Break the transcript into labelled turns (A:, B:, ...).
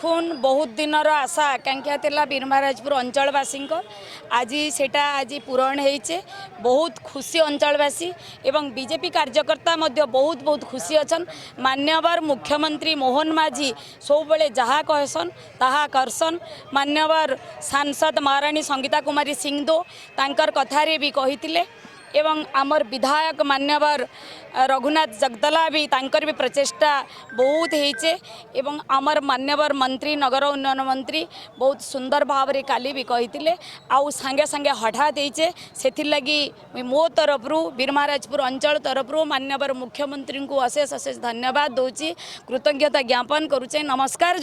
A: देखून बहुत दिनर आशा आकांक्षा बीरमहाराजपुर अंचलवासी आज सेटा आज पूरण होइछे। बहुत खुशी अंचलवासी एवं बीजेपी कार्यकर्ता बहुत बहुत खुशी अच्छन। मान्यवर मुख्यमंत्री मोहन माझी सब बेले जहाँ कहसन ताहा करसन। मान्यवर सांसद महाराणी संगीता कुमारी सिंहदो तांकर कथारे भी कहिथिले एवं आमर विधायक मान्यवर रघुनाथ जगदला भी तांकर भी प्रचेष्टा बहुत होइछे एवं आमर मान्यवर मंत्री नगर उन्नयन मंत्री बहुत सुंदर भाव रे काली भी कहिथिले आउ संगे संगे हठात होइछे। सेथिर लगी मो तरफ बीरमहाराजपुर अंचल तरफ मान्यवर मुख्यमंत्री को अशेष अशेष धन्यवाद दूची, कृतज्ञता ज्ञापन करुचे। नमस्कार।